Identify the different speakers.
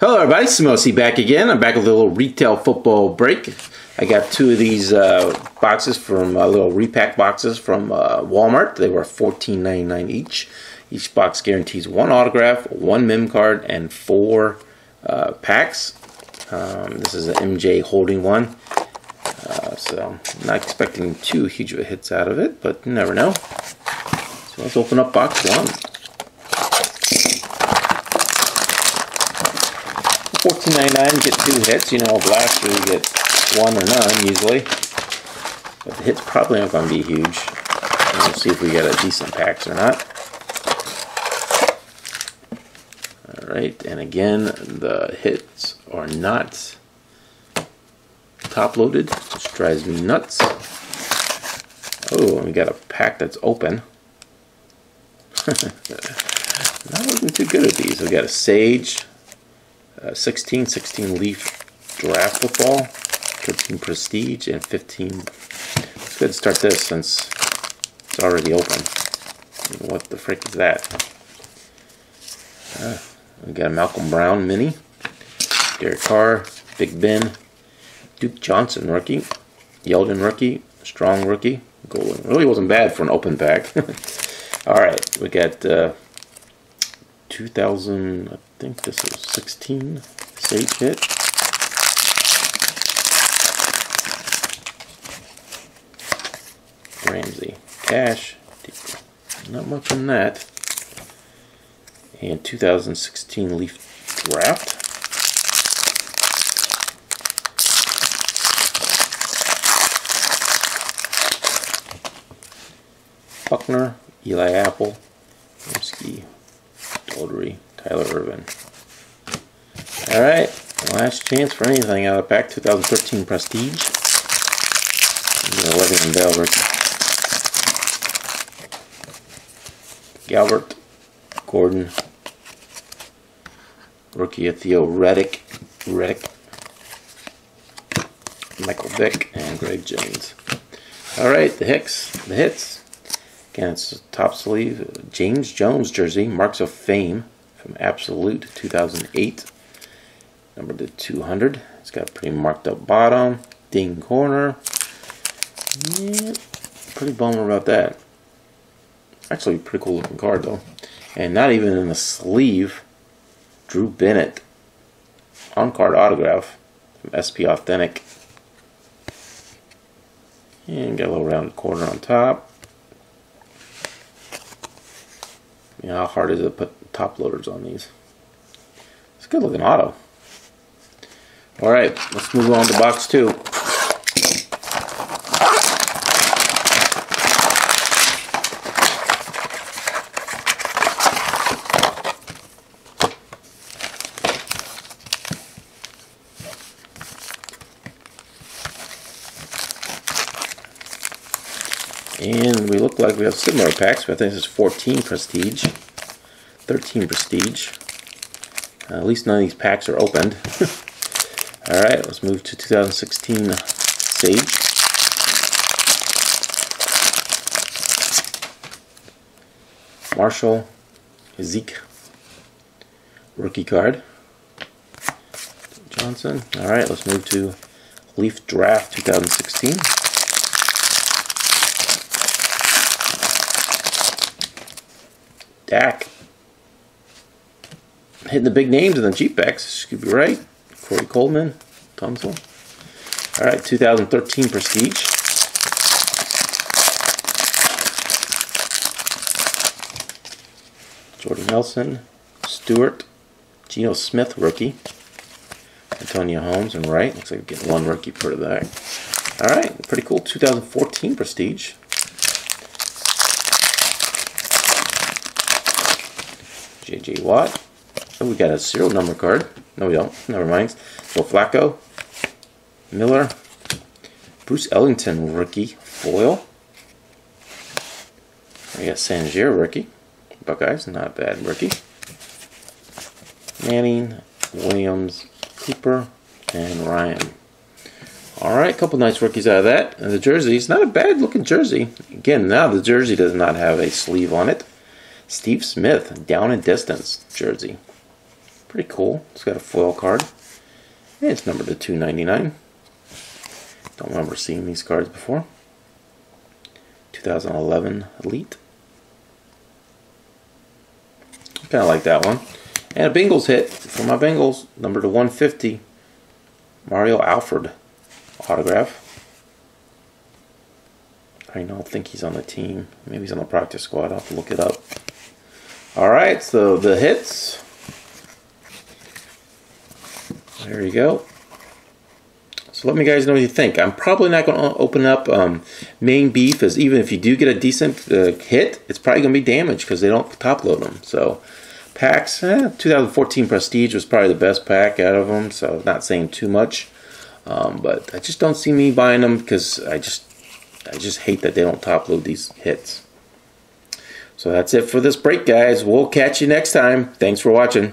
Speaker 1: Hello everybody, Samosi back again. I'm back with a little retail football break. I got two of these boxes from little Repack boxes from Walmart. They were $14.99 each. Each box guarantees one autograph, one mem card, and 4 packs. This is an MJ holding one. So I'm not expecting too huge of hits out of it, but you never know. So let's open up box 1. $14.99, you get 2 hits. You know, last year you get 1 or none usually, but the hits probably aren't going to be huge. We'll see if we get a decent packs or not. Alright, and again, the hits are not top loaded, which drives me nuts. Oh, and we got a pack that's open. Not looking too good at these. We got a Sage, 16 leaf draft football, 13 prestige, and 15. It's good to start this since it's already open. What the frick is that? We got a Malcolm Brown mini, Derek Carr, Big Ben, Duke Johnson rookie, Yeldon rookie, Strong rookie, Golden. Really wasn't bad for an open pack. Alright, we got 2000, I think this is 16 Sage hit. Ramsey, Cash, not much on that. And 2016 Leaf Draft. Buckner, Eli Apple, Ramsey, Dodry, Tyler Irvin. Alright, last chance for anything out of the pack. 2013 Prestige. Le'Veon Bell rookie. Galbert, Gordon, rookie of Theo Reddick, Michael Vick, and Greg Jones. Alright, the hits. Again, it's a top sleeve James Jones jersey, Marks of Fame from Absolute 2008, number to 200. It's got a pretty marked up bottom, ding corner. Yeah, pretty bummer about that. Actually, pretty cool looking card though. And not even in the sleeve, Drew Bennett on card autograph from SP Authentic. And got a little rounded corner on top. You know, how hard is it to put top loaders on these? It's a good looking auto. Alright, let's move on to box 2. And we look like we have similar packs, but I think this is 14 Prestige, 13 Prestige. At least none of these packs are opened. Alright, let's move to 2016 Sage. Marshall, Zeke, rookie card. Johnson. Alright, let's move to Leaf Draft 2016. Dak. Hitting the big names in the cheap packs. Scooby Wright, Corey Coleman, Tunsil. Alright, 2013 Prestige. Jordan Nelson, Stewart, Geno Smith rookie, Antonio Holmes, and Wright. Looks like we're getting 1 rookie per that. Alright, pretty cool. 2014 Prestige. J.J. Watt. Oh, we got a serial number card. No, we don't. Never mind. Joe Flacco. Miller. Bruce Ellington rookie foil. We got Sangier rookie. Buckeyes, not a bad rookie. Manning, Williams, Cooper, and Ryan. Alright, a couple nice rookies out of that. And the jersey's not a bad looking jersey. Again, now the jersey does not have a sleeve on it. Steve Smith, Down and Distance jersey. Pretty cool. It's got a foil card. And it's numbered to 299. Don't remember seeing these cards before. 2011 Elite. Kind of like that one. And a Bengals hit for my Bengals, number to 150. Mario Alford autograph. I don't think he's on the team. Maybe he's on the practice squad. I'll have to look it up. Alright, so the hits. There you go. So let me guys know what you think. I'm probably not going to open up main beef, as even if you do get a decent hit, it's probably going to be damaged because they don't top load them. So packs, 2014 Prestige was probably the best pack out of them, so not saying too much. But I just don't see me buying them because I just hate that they don't top load these hits. So that's it for this break, guys. We'll catch you next time. Thanks for watching.